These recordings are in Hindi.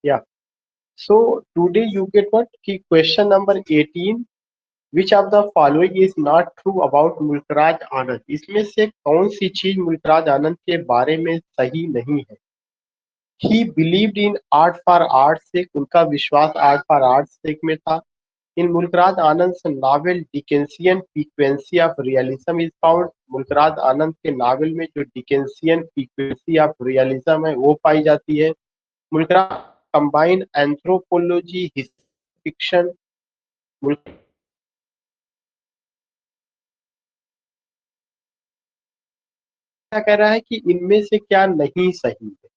Yeah. So today you get what? कि question number 18. Which of the following is not true about Mulk Raj आनंद? इसमें से कौन सी चीज मुल्कराज आनंद के बारे में सही नहीं है? He believed in art for art's sake. उनका विश्वास आर्ट फॉर आर्ट सेक में था. In Mulkraj Anand novel Dickensian frequency of realism is found. Mulkraj Anand के नावल में जो डिकेंसियन फ्रीक्वेंसी ऑफ रियलिज्म है वो पाई जाती है. Mulk Raj combine anthropology fiction. क्या कह रहा है कि इनमें से क्या नहीं सही है?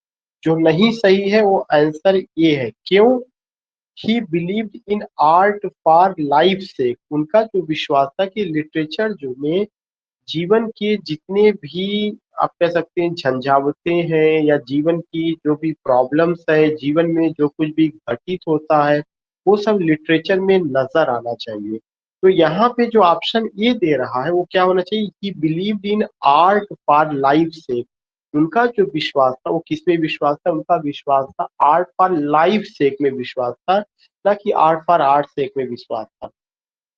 जो नहीं सही है वो आंसर ये है. क्यों? ही believed in art for life से. उनका जो विश्वास था कि लिटरेचर जो में जीवन के जितने भी आप कह सकते हैं झंझावतें हैं या जीवन की जो भी प्रॉब्लम्स है, जीवन में जो कुछ भी घटित होता है वो सब लिटरेचर में नजर आना चाहिए. तो यहाँ पे जो ऑप्शन ए दे रहा है वो क्या होना चाहिए? कि believed in art for life से. उनका जो विश्वास था वो किसमें विश्वास था? उनका विश्वास था आर्ट फॉर लाइफ सेक में विश्वास था, ना कि आर्ट फॉर आर्ट सेक में विश्वास था.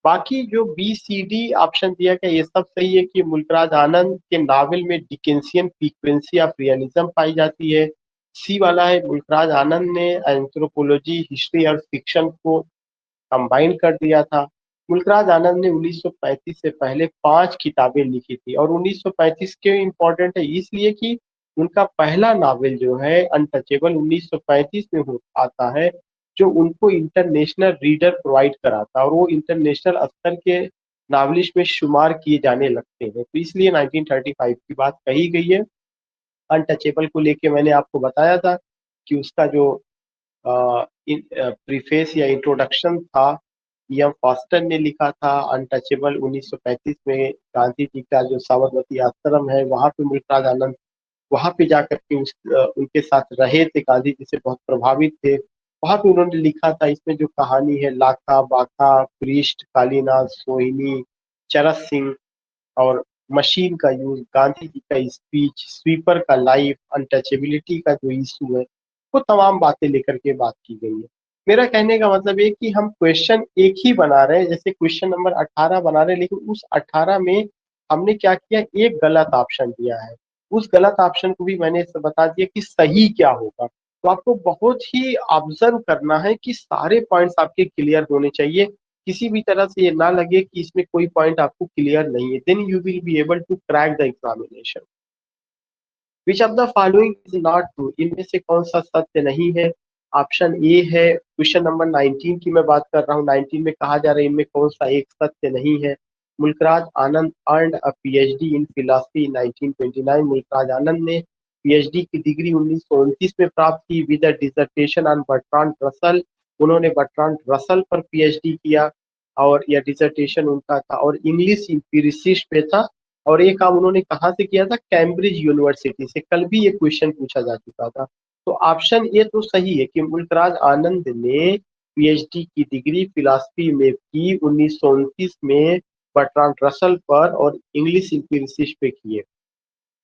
बाकी जो बी सी डी ऑप्शन दिया गया ये सब सही है कि मुल्कराज आनंद के नावल में डिकेंसियन फ्रीक्वेंसी ऑफ रियलिज्म पाई जाती है. सी वाला है मुल्कराज आनंद ने एंथ्रोपोलॉजी हिस्ट्री और फिक्शन को कंबाइन कर दिया था. मुल्कराज आनंद ने 1935 से पहले 5 किताबें लिखी थी और 1935 क्यों इम्पोर्टेंट है? इसलिए कि उनका पहला नावल जो है अनटचेबल 1935 में आता है, जो उनको इंटरनेशनल रीडर प्रोवाइड कराता है और वो इंटरनेशनल स्तर के नावलिस्ट में शुमार किए जाने लगते हैं. तो इसलिए 1935 की बात कही गई है. अनटचेबल को लेके मैंने आपको बताया था कि उसका जो प्रीफेस या इंट्रोडक्शन था एम फॉस्टर ने लिखा था. अनटचेबल 1935 में गांधी जी का जो साबरमती आश्रम है वहां पे मुल्कराज आनंद वहां पे जाकर के उनके साथ रहे थे, गांधी जी से बहुत प्रभावित थे. वहां पे उन्होंने लिखा था. इसमें जो कहानी है लाखा बाखा पृष्ठ कालीनाथ सोहिनी चरस सिंह और मशीन का यूज, गांधी जी का स्पीच, स्वीपर का लाइफ, अनटचेबिलिटी का जो इशू है वो तमाम बातें लेकर के बात की गई है. मेरा कहने का मतलब ये कि हम क्वेश्चन एक ही बना रहे हैं, जैसे क्वेश्चन नंबर 18 बना रहे हैं, लेकिन उस 18 में हमने क्या किया? एक गलत ऑप्शन दिया है. उस गलत ऑप्शन को भी मैंने बता दिया कि सही क्या होगा. तो आपको बहुत ही ऑब्जर्व करना है कि सारे पॉइंट्स आपके क्लियर होने चाहिए. किसी भी तरह से ये ना लगे कि इसमें कोई पॉइंट आपको क्लियर नहीं है. Then you will be able to crack the examination. Which of the following is not true? इनमें से कौन सा सत्य नहीं है? ऑप्शन ए है. क्वेश्चन नंबर 19 की मैं बात कर रहा हूँ. 19 में कहा जा रहा है इनमें कौन सा एक सत्य नहीं है? Mulk Raj Anand earned a PhD in philosophy in 1929. Mulkraj Anand ने पीएचडी की डिग्री 1929 में प्राप्त की with a dissertation on Bertrand Russell. उन्होंने बर्ट्रांड रसल पर पीएचडी किया और यह डिसर्टेशन उनका था और इंग्लिश इंपीरिसिस्ट पे था. और ये काम उन्होंने कहाँ से किया था? कैम्ब्रिज यूनिवर्सिटी से. कल भी ये क्वेश्चन पूछा जा चुका था. तो ऑप्शन ए तो सही है कि मुल्कराज आनंद ने पीएचडी की डिग्री फिलॉसफी में की 1929 में बर्ट्रांड रसल पर और इंग्लिश इंपीरिसिस्ट पे किए.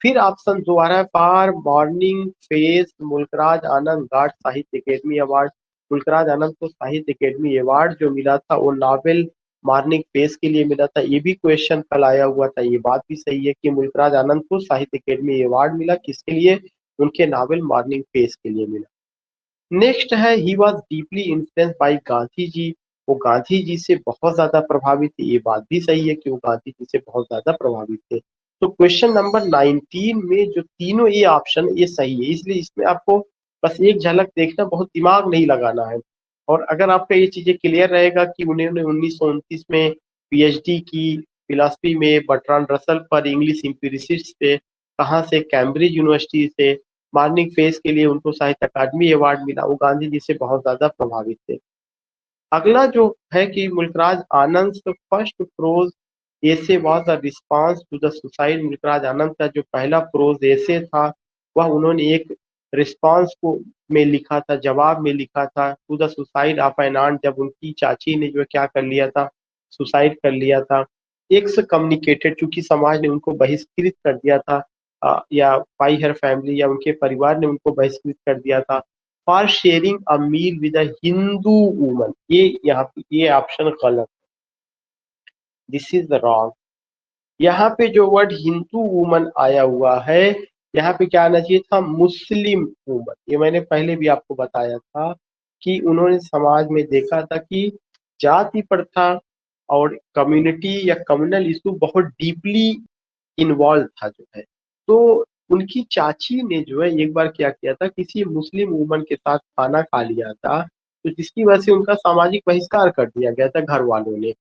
फिर ऑप्शन जो आ रहा है for morning face Mulk Raj Anand got साहित्य अकेडमी अवार्ड. मुल्कराज आनंद को साहित्य अकेडमी अवार्ड जो मिला था वो नॉवेल मॉर्निंग फेस के लिए मिला था. ये भी क्वेश्चन कल आया हुआ था. ये बात भी सही है कि मुल्कराज आनंद को साहित्य अकेडमी अवार्ड मिला. किसके लिए? उनके नावल मॉर्निंग फेस के लिए मिला. नेक्स्ट है he was deeply influenced by Gandhi ji. वो गांधी जी से बहुत ज्यादा प्रभावित थे. ये बात भी सही है कि वो गांधी जी से बहुत ज्यादा प्रभावित थे. तो क्वेश्चन नंबर 19 में जो तीनों ये ऑप्शन ये सही है. इसलिए इसमें आपको बस एक झलक देखना, बहुत दिमाग नहीं लगाना है. और अगर आपका ये चीजें क्लियर रहेगा कि उन्होंने 1929 में पीएचडी की फिलॉसफी में बर्ट्रांड रसल पर, इंग्लिश इंपीरिसिस्ट से, कहाँ से? कैम्ब्रिज यूनिवर्सिटी से. मॉर्निंग फेस के लिए उनको साहित्य अकादमी अवार्ड मिला. वो गांधी जी से बहुत ज्यादा प्रभावित थे. अगला जो है कि Mulk Raj Anand first prose essay was a response to the suicide. Mulkraj Anand का जो पहला प्रोज एसे था वह उन्होंने एक रिस्पांस को में लिखा था, जवाब में लिखा था to the suicide of an aunt. जब उनकी चाची ने जो क्या कर लिया था? सुसाइड कर लिया था. एक्स कम्युनिकेटेड, चूंकि समाज ने उनको बहिष्कृत कर दिया था या बाई हर फैमिली या उनके परिवार ने उनको बहिष्कृत कर दिया था. For sharing a meal with a Hindu woman. ये यहाँ पे ये ऑप्शन गलत, दिस इज रॉन्ग। यहाँ पे जो वर्ड हिंदू वुमन आया हुआ है, यहाँ पे क्या आना चाहिए था, मुस्लिम वुमन। ये मैंने पहले भी आपको बताया था कि उन्होंने समाज में देखा था कि जाति प्रथा और कम्युनिटी या कम्युनल इशू बहुत डीपली इन्वॉल्व था जो है। तो उनकी चाची ने जो है एक बार क्या किया था, किसी मुस्लिम वुमन के साथ खाना खा लिया था, तो जिसकी वजह से उनका सामाजिक बहिष्कार कर दिया गया था घर वालों ने।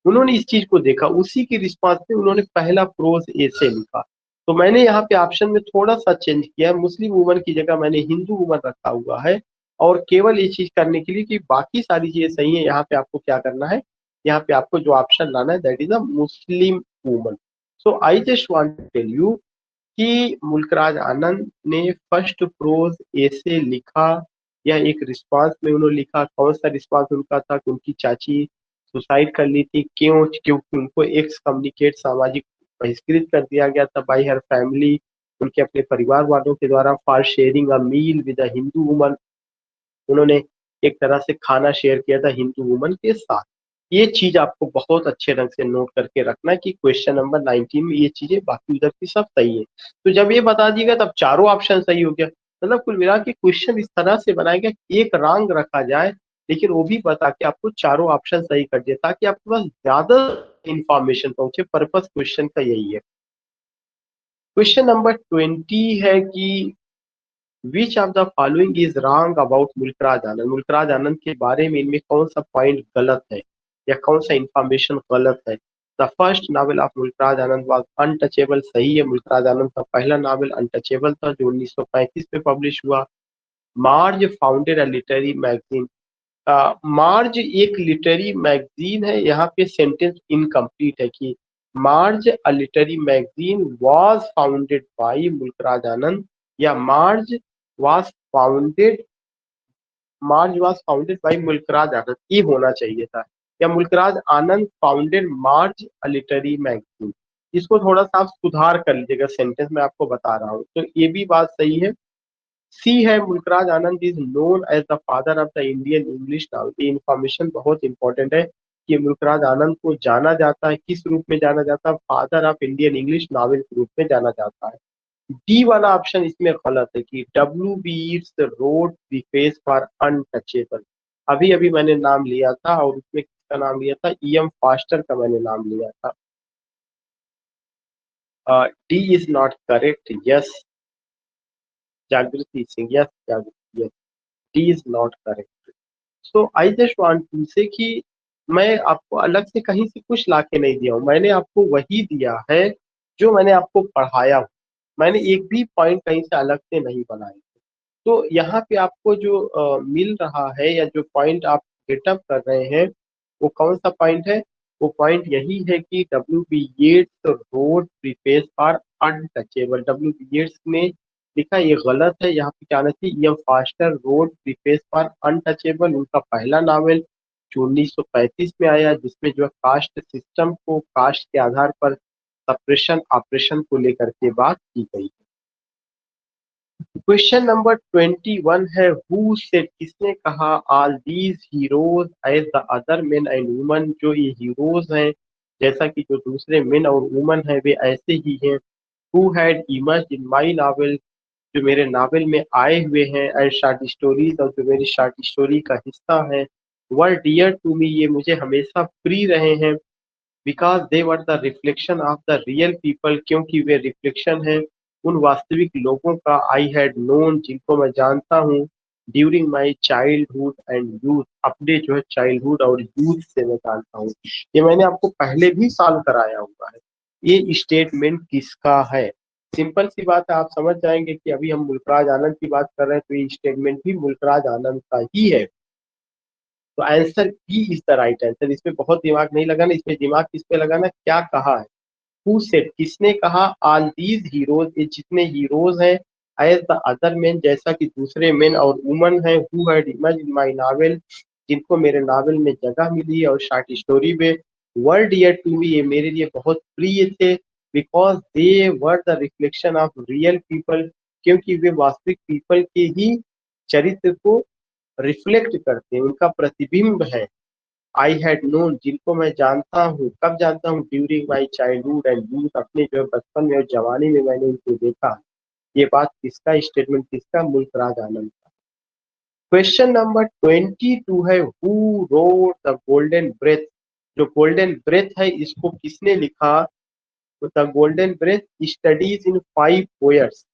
उन्होंने इस चीज को देखा, उसी के रिस्पॉन्स में उन्होंने पहला प्रोज ऐसे लिखा। तो मैंने यहाँ पे ऑप्शन में थोड़ा सा चेंज किया है, मुस्लिम वुमन की जगह मैंने हिंदू वुमन रखा हुआ है। और केवल ये चीज करने के लिए कि बाकी सारी चीजें सही है, यहाँ पे आपको क्या करना है, यहाँ पे आपको जो ऑप्शन लाना है that is a Muslim woman. So I just want to tell you कि मुल्कराज आनंद ने फर्स्ट प्रोज ऐसे लिखा, या एक रिस्पांस में उन्होंने लिखा। कौन सा रिस्पांस उनका था कि उनकी चाची सुसाइड कर ली थी, क्यों, क्योंकि उनको एक्स कम्युनिकेट सामाजिक बहिष्कृत कर दिया गया था बाई हर फैमिली, उनके अपने परिवार वालों के द्वारा, for sharing a meal with a Hindu woman. उन्होंने एक तरह से खाना शेयर किया था हिंदू वुमन के साथ। ये चीज आपको बहुत अच्छे ढंग से नोट करके रखना है कि क्वेश्चन नंबर 19 में ये चीजें, बाकी उधर की सब सही है। तो जब ये बता दिएगा तब चारों ऑप्शन सही हो गया। मतलब कुल मिला के क्वेश्चन इस तरह से बनाएगा, एक रॉन्ग रखा जाए लेकिन वो भी बता के आपको चारों ऑप्शन सही कर दिए, ताकि आपके पास ज्यादा इंफॉर्मेशन पहुंचे। पर्पस क्वेश्चन का यही है। क्वेश्चन नंबर 20 है कि which of the following is wrong about Mulkraj Anand. Mulkraj Anand के बारे में इनमें कौन सा पॉइंट गलत है या कौन सा इंफॉर्मेशन गलत है। The first novel of Mulkraj Anand was untouchable. सही है, मुल्कराज आनंद का पहला नावल अनटचेबल था जो 1935 में पब्लिश हुआ। मार्ज फाउंडेड अ लिटरेरी मैगजीन। मार्ज एक लिटरेरी मैगजीन है, यहाँ पे सेंटेंस इनकम्प्लीट है कि Marg a literary magazine was founded by Mulkraj Anand, या founded Marg was founded by Mulkraj Anand, ये होना चाहिए था। या Mulkraj Anand founded Marg a literary magazine. इसको थोड़ा सा आप सुधार कर लीजिएगा, सेंटेंस में आपको बता रहा हूँ। तो ये भी बात सही है। सी है, Mulk Raj Anand is known as the father of the Indian English novel. ये इंफॉर्मेशन बहुत इंपॉर्टेंट है कि मुल्कराज आनंद को जाना जाता है, किस रूप में जाना जाता है, father of Indian English novel के रूप में जाना जाता है। डी वाला ऑप्शन इसमें गलत है कि W B Yeats wrote preface for Untouchable. अभी अभी मैंने नाम लिया था और उसमें किसका नाम लिया था, ई एम फास्टर का मैंने नाम लिया था। D is not correct. Yes Jagriti Singh, yes Jagriti, yes D is not correct. So I just want to say कि मैं आपको अलग से कहीं से कुछ ला के नहीं दिया हूँ, मैंने आपको वही दिया है जो मैंने आपको पढ़ाया हूँ। मैंने एक भी पॉइंट कहीं से अलग से नहीं बनाया। तो यहाँ पे आपको जो मिल रहा है या जो पॉइंट आप गेटअप कर रहे हैं, वो कौन सा पॉइंट है, वो पॉइंट यही है कि W B Yeats wrote preface for Untouchable. W B Yeats ने लिखा, ये गलत है। यहाँ पे क्या आना चाहिए, M Forster wrote preface for Untouchable, उनका पहला नावल जो 1935 में आया, जिसमें जो है कास्ट सिस्टम को, कास्ट के आधार पर सप्रेशन ऑपरेशन को लेकर के बात की गई। क्वेश्चन नंबर 21 है, हु सेड, किसने कहा, all these heroes as the other men and women, जो ये हीरोज हैं जैसा कि जो दूसरे मेन और वुमन हैं वे ऐसे ही हैं। Who had emerged in my novel, जो मेरे नावल में आए हुए हैं, एंड शॉर्ट स्टोरीज, और जो मेरी शॉर्ट स्टोरी का हिस्सा है, वर डियर टू मी, ये मुझे हमेशा प्रिय रहे हैं। Because they were the reflection of the real people, क्योंकि वे रिफ्लेक्शन है उन वास्तविक लोगों का, आई हैड नोन, जिनको मैं जानता हूँ, during my childhood and youth, अपने जो है चाइल्डहुड और यूथ से मैं जानता हूँ। ये मैंने आपको पहले भी सॉल्व कराया हुआ है। ये स्टेटमेंट किसका है, सिंपल सी बात है, आप समझ जाएंगे कि अभी हम मुल्कराज आनंद की बात कर रहे हैं, तो ये स्टेटमेंट भी मुल्कराज आनंद का ही है। तो answer B is the right answer. इसमें बहुत दिमाग नहीं लगाना, इसमें दिमाग किस पे लगाना, क्या कहा है, हु सेड, किसने कहा, ऑल दीज हीरोज, ये जितने हीरोज हैं, एज द अदर मेन, जैसा कि दूसरे मेन और वुमन हैं, who had emerged in my novel, जिनको मेरे नावल में जगह मिली और शॉर्ट स्टोरी में, वर डियर टू मी, ये मेरे लिए बहुत प्रिय थे। Because they were the reflection of real people, क्योंकि वे वास्तविक पीपल के ही चरित्र को रिफ्लेक्ट करते हैं, उनका प्रतिबिंब है। आई हैड नोन, जिनको मैं जानता हूँ, कब जानता हूँ, during my childhood and youth, अपने जो है बचपन में और जवानी में मैंने उनको देखा। ये बात किसका स्टेटमेंट, किसका, मुल्कराज आनंद का। क्वेश्चन नंबर 22 है, who wrote the golden Breath. जो गोल्डन ब्रेथ है इसको किसने लिखा? तो the golden Breath studies in 5 poets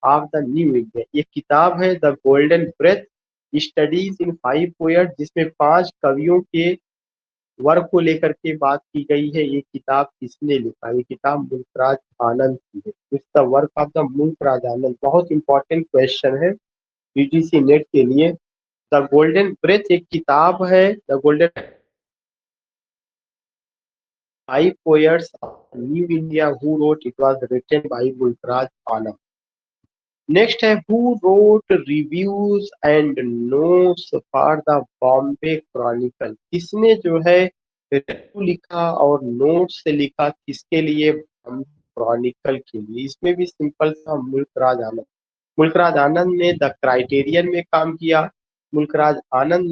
of the new India. ये किताब है the golden Breath studies in 5 poet, जिसमें 5 कवियों के वर्क को लेकर के बात की गई है। ये किताब किसने लिखा? ये किताब मुल्कराज आनंद की है। It's the work of the Mulkraj Anand. बहुत इंपॉर्टेंट क्वेश्चन है यूजीसी नेट के लिए। द गोल्डन ब्रेथ एक किताब है, the golden 5 poets of new India who wrote, it was written by Mulkraj Anand. Next है, who wrote reviews and notes for the Bombay chronicle. किसने जो है रिव्यू लिखा और नोट्स से लिखा, किसके लिए? क्रॉनिकल के लिए। इसमें भी सिंपल सा, मुल्कराज आनंद। मुल्कराज आनंद ने द क्राइटेरियन में काम किया। मुल्कराज आनंद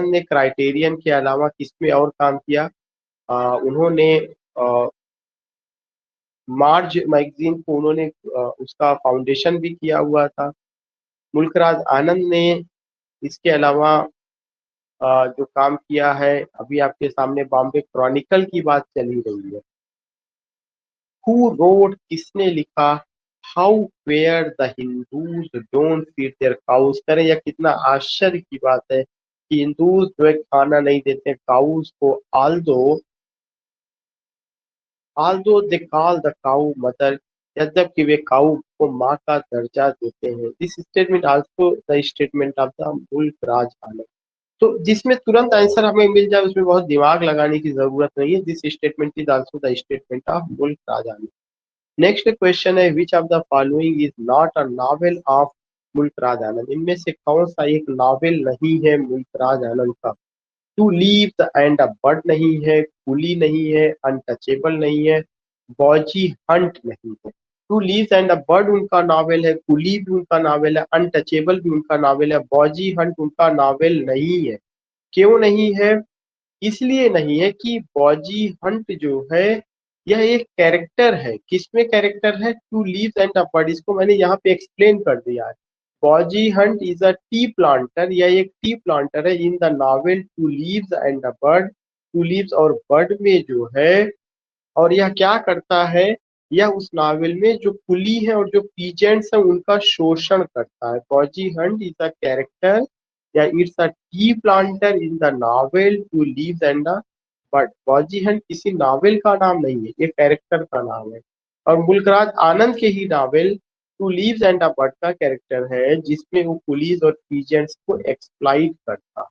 ने क्राइटेरियन के अलावा किसमें और काम किया? उन्होंने मार्ज मैगजीन को उन्होंने उसका फाउंडेशन भी किया हुआ था। मुल्कराज आनंद ने इसके अलावा जो काम किया है, अभी आपके सामने बॉम्बे क्रॉनिकल की बात चली रही है। हु रोट, किसने लिखा? How fair the Hindus don't feed their cows. करें, यह कितना आश्चर्य की बात है कि हिंदूज जो है खाना नहीं देते काउज को, although they call the cow mother, यद्यपि वे काऊ को माँ का दर्जा देते हैं। This statement also the statement of the Mulkraj Anand. तो जिसमें तुरंत आंसर हमें मिल जाए, उसमें बहुत दिमाग लगाने की जरूरत नहीं है। This statement is also the statement of Mulkraj Anand. Next question है, which of the following is not a novel of Mulkraj Anand. इनमें से कौन सा एक नॉवेल नहीं है मुल्कराज आनंद का? Two leaves and a bud नहीं है, कुली नहीं है, अनटचेबल नहीं है, बॉजी हंट नहीं है। Two leaves and a bud उनका नावल है, कुली भी उनका नावल है, अनटचेबल भी उनका नावल है, बॉजी हंट उनका नावल नहीं है। क्यों नहीं है? इसलिए नहीं है कि बॉजी हंट जो है यह एक कैरेक्टर है। किसमें कैरेक्टर है? Two leaves and a bird, इसको मैंने यहाँ पे एक्सप्लेन कर दिया है। बॉजी Hunt is a tea planter, यह एक टी प्लांटर है in the novel two leaves and a bird. Two leaves और बर्ड में जो है, और यह क्या करता है? यह उस नावल में जो कुली है और जो पीजेंट्स है उनका शोषण करता है। बॉजी हंट इज अ कैरेक्टर या it's a tea planter in the novel two leaves and the bird. बॉजी हंट किसी नावल का नाम नहीं है, ये कैरेक्टर का नाम है। और मुल्कराज आनंद के ही novel two leaves and the bird का कैरेक्टर है, जिसमें वो पुलिस और पीजेंट्स को एक्सप्लॉइट करता है।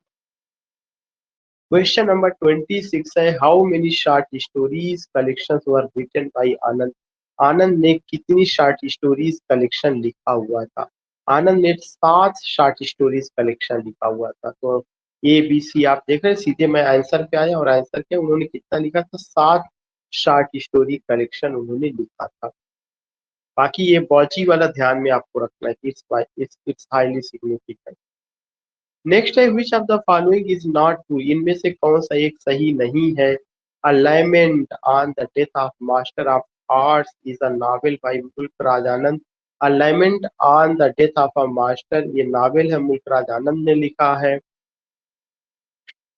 क्वेश्चन नंबर 26 है, how many short stories collections were written by Anand. Anand ने कितनी शॉर्ट स्टोरीज कलेक्शन लिखा हुआ था? आनंद ने 7 शॉर्ट स्टोरीज कलेक्शन लिखा हुआ था। तो ए बी सी आप देख रहे हैं, सीधे मैं आंसर पे आया, और आंसर क्या उन्होंने कितना लिखा था? 7 शॉर्ट स्टोरी कलेक्शन उन्होंने लिखा था। बाकी ये बॉची वाला ध्यान में आपको रखना है, इट्स हाईली सिग्निफिकेंट। नेक्स्ट है, which of the following is not true. इनमें से कौन सा एक सही नहीं है? A lament on the death of master of arts is a novel by Mulkraj Anand. A lament on the death of a master, ये नॉवेल है, मुल्कराज आनंद ने लिखा है।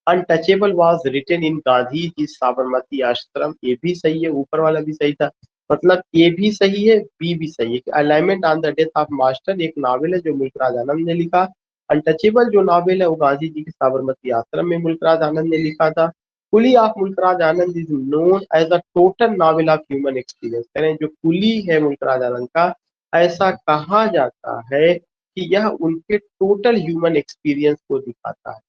Untouchable was written in Gandhi ji Sabarmati Ashram, ये भी सही है, ऊपर वाला भी सही था। मतलब ए भी सही है, बी भी सही है। Alignment on the death of master एक नावल है जो मुल्कराज आनंद ने लिखा। अनटचेबल जो नावल है वो गांधी जी के साबरमती आश्रम में मुल्कराज आनंद ने लिखा था। Coolie of Mulkraj Anand is known as a total novel of human experience. करें, जो कुली है मुल्कराज आनंद का, ऐसा कहा जाता है कि यह उनके टोटल ह्यूमन एक्सपीरियंस को दिखाता है।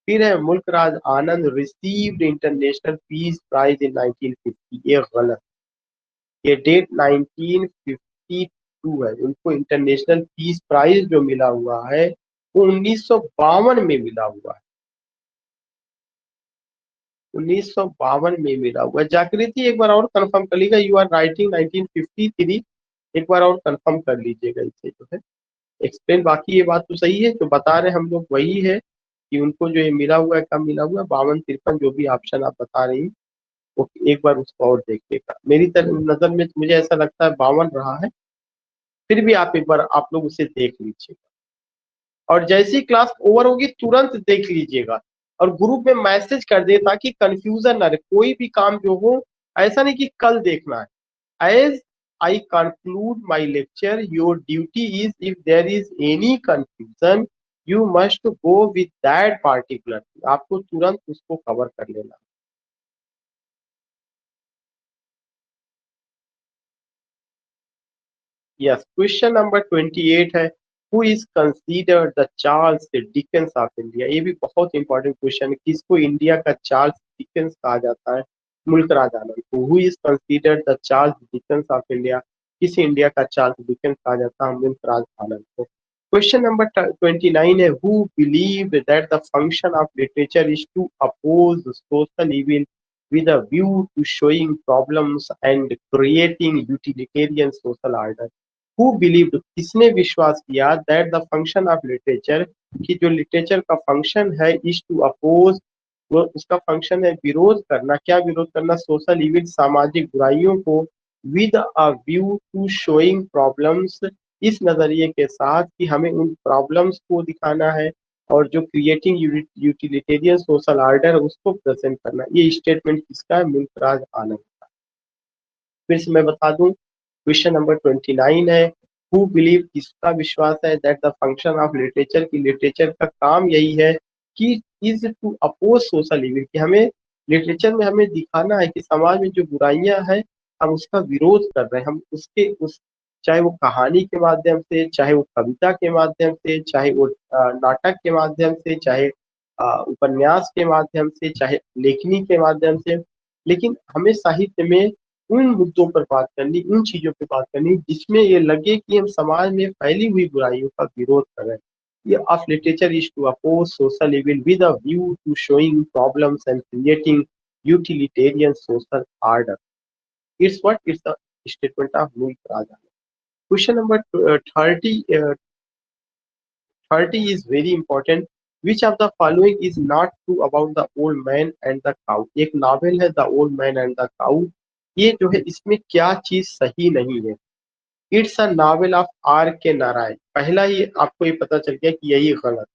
फिर है, Mulk Raj Anand received international peace prize in 1950, ये गलत। ये डेट 1952 है। उनको इंटरनेशनल पीस प्राइज जो मिला हुआ है वो 1952 में मिला हुआ है। 1952 में मिला हुआ है। जागृति एक बार और कंफर्म कर लीजिएगा, यू आर राइटिंग 1953, एक बार और कंफर्म कर लीजिएगा इसे जो है। एक्सप्लेन, बाकी ये बात तो सही है, जो बता रहे हम लोग वही है कि उनको जो ये मिला हुआ है, कम मिला हुआ है 52-53, जो भी ऑप्शन आप बता रही, वो एक बार उसको और देखिएगा। मेरी नजर में मुझे ऐसा लगता है 52 रहा है, फिर भी आप एक बार आप लोग उसे देख लीजिएगा, और जैसी क्लास ओवर होगी तुरंत देख लीजिएगा और ग्रुप में मैसेज कर दे, ताकि कंफ्यूजन ना रहे। कोई भी काम जो हो, ऐसा नहीं कि कल देखना है। As I conclude my lecture, your duty is, if there is any confusion you must go with that particular, आपको तुरंत उसको कवर कर लेना। यस, क्वेश्चन नंबर 28 है, who is considered the Charles Dickens of India. ये भी बहुत इंपॉर्टेंट क्वेश्चन है, किसको इंडिया का चार्ल्स डिकेंस कहा जाता है? मुल्क राज आनंद को। Who is considered the Charles Dickens of India, किसे इंडिया का चार्ल्स डिकेंस कहा जाता है? मुल्क राज आनंद को। क्वेश्चन नंबर 29 है, who believe that the function of literature is to oppose social evil with a view to showing problems and creating utilitarian social order। Who believed, किसने विश्वास किया, that the function of literature, कि जो लिटरेचर का फंक्शन है, इज टू अपोज, वो उसका फंक्शन है विरोध करना। क्या विरोध करना? सोशल इविल, सामाजिक बुराइयों को, with a view to showing problems, इस नजरिए के साथ कि हमें उन प्रॉब्लम्स को दिखाना है, और जो क्रिएटिंग यूटिलिटेरियन सोशल ऑर्डर उसको प्रेजेंट करना। ये स्टेटमेंट किसका है? मुल्कराज आनंद का। फिर से मैं बता दूं, क्वेश्चन नंबर 29 है, हु बिलीव, किसका विश्वास है, that the function of literature, की लिटरेचर का काम यही है कि is to oppose social evil, कि हमें लिटरेचर में हमें दिखाना है कि समाज में जो बुराइयां हैं हम उसका विरोध कर रहे हैं। हम उसके उस, चाहे वो कहानी के माध्यम से, चाहे वो कविता के माध्यम से, चाहे वो नाटक के माध्यम से, चाहे उपन्यास के माध्यम से, चाहे लेखनी के माध्यम से, लेकिन हमें साहित्य में उन मुद्दों पर बात करनी, उन चीजों पर बात करनी जिसमें ये लगे कि हम समाज में फैली हुई बुराइयों का विरोध कर रहे हैं। ये of literature is to oppose social evil with a view to showing problems and creating utilitarian social order. It's what, it's the statement of Mulk Raj. Question number 30 is very important। Which of the following is not true about the old man and the cow? एक नावल है the old man and the cow, ये जो है इसमें क्या चीज सही नहीं है? It's a novel of R K Narayan, पहला ही आपको ये पता चल गया कि यही गलत।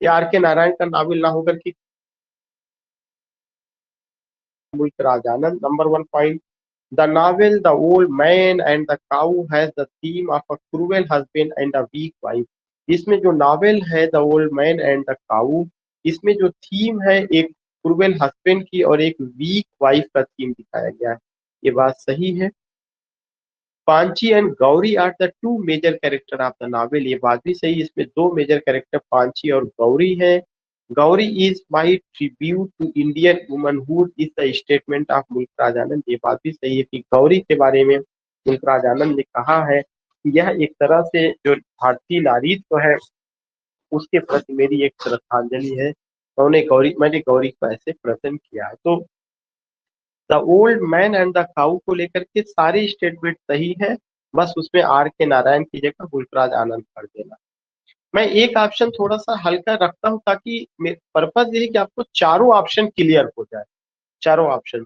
ये आर के नारायण का नावल ना होकर के Mulk Raj Anand. Number 1 point, the novel the old man and the cow has the theme of a cruel husband and a weak wife. इसमें जो नावल है the old man and the cow, इसमें जो थीम है एक क्रूएल हस्बैंड की और एक वीक वाइफ का थीम दिखाया गया है। ये बात सही है। Panchi and Gauri are the two major character of the novel, ये बात भी सही। इसमें दो मेजर कैरेक्टर पांची और गौरी है। Gauri is my tribute to Indian womanhood is the statement of Mulkraj Anand, ये बात भी सही है कि गौरी के बारे में मुल्कराज आनंद ने कहा है कि यह एक तरह से जो भारतीय नारीत्व है उसके प्रति मेरी एक श्रद्धांजलि है, मैंने गौरी को ऐसे प्रेजेंट किया है। तो the old man and the cow को लेकर के सारे स्टेटमेंट सही है, बस उसमें आर के नारायण की जगह गुलराज आनंद कर देना। मैं एक ऑप्शन थोड़ा सा हल्का रखता हूँ ताकि पर्पज ये है कि आपको चारों ऑप्शन क्लियर हो जाए। चारों option,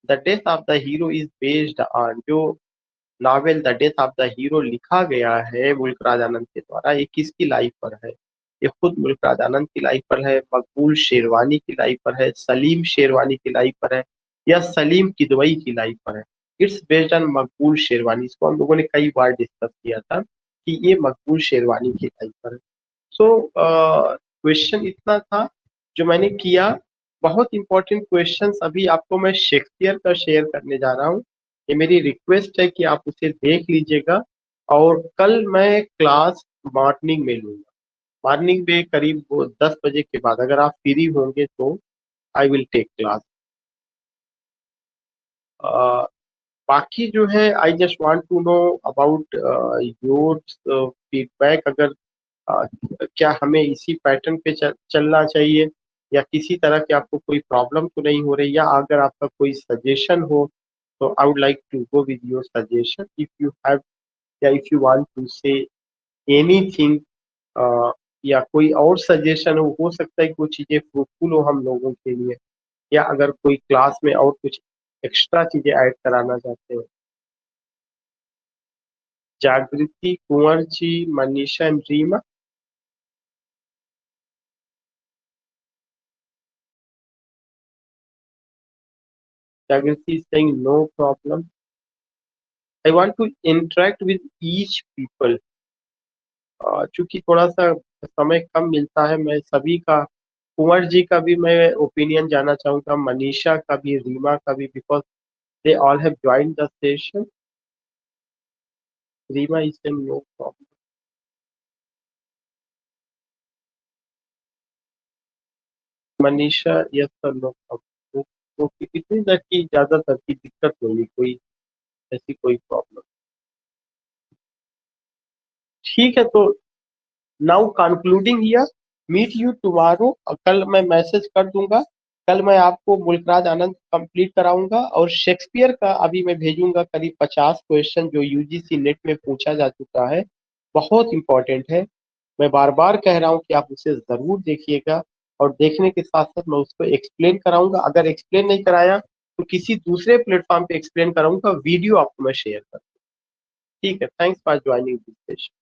the death of the hero is based on, जो novel the death of the hero लिखा गया है मुल्कराज आनंद के द्वारा, ये किसकी लाइफ पर है? ये खुद मुल्कराज आनंद की लाइफ पर है, मकबूल शेरवानी की लाइफ पर है, सलीम शेरवानी की लाइफ पर है, या सलीम किदवई की लाइफ पर है? इट्स बेस्ड ऑन मकबूल शेरवानी। इसको हम लोगों ने कई बार डिस्कस किया था कि ये मकबूल शेरवानी की लाइफ पर है। सो क्वेश्चन इतना था जो मैंने किया। बहुत इंपॉर्टेंट क्वेश्चंस अभी आपको मैं शेक्सपियर का शेयर करने जा रहा हूँ। ये मेरी रिक्वेस्ट है कि आप उसे देख लीजिएगा, और कल मैं क्लास मॉर्निंग में लूंगा। मॉर्निंग में करीब 10 बजे के बाद अगर आप फ्री होंगे तो आई विल टेक क्लास। बाकी जो है I just want to know about your feedback. अगर क्या हमें इसी पैटर्न पे चलना चाहिए, या किसी तरह की आपको कोई प्रॉब्लम तो नहीं हो रही, या अगर आपका कोई सजेशन हो तो I would like to go with your suggestion, if you have, या if you want to say anything या कोई और सजेशन हो सकता है कि वो चीजें फ्रूटफुल हो हम लोगों के लिए, या अगर कोई क्लास में और कुछ एक्स्ट्रा चीजें ऐड कराना चाहते हैं। जागृति, कुंवर जी, मनीषा एंड रीमा। जागृति is saying no problem. I want to interact with each people. चूंकि थोड़ा सा समय कम मिलता है, मैं सभी का, कुंवर जी का भी मैं ओपिनियन जानना चाहूंगा, मनीषा का भी, रीमा का भी, because they all have join the session. Reema is saying no problem. Manisha yes sir no problem. तो इतनी देर की ज्यादातर की दिक्कत नहीं है, कोई ऐसी कोई प्रॉब्लम। ठीक है, तो now concluding here, meet you tomorrow. कल मैं मैसेज कर दूंगा। कल मैं आपको मुल्कराज आनंद कंप्लीट कराऊंगा, और शेक्सपियर का अभी मैं भेजूंगा करीब 50 क्वेश्चन जो यूजीसी नेट में पूछा जा चुका है, बहुत इंपॉर्टेंट है। मैं बार बार कह रहा हूँ कि आप उसे जरूर देखिएगा, और देखने के साथ साथ मैं उसको एक्सप्लेन कराऊंगा। अगर एक्सप्लेन नहीं कराया तो किसी दूसरे प्लेटफॉर्म पे एक्सप्लेन कराऊंगा, वीडियो आपको मैं शेयर करूँ। ठीक है, thanks for joining this session.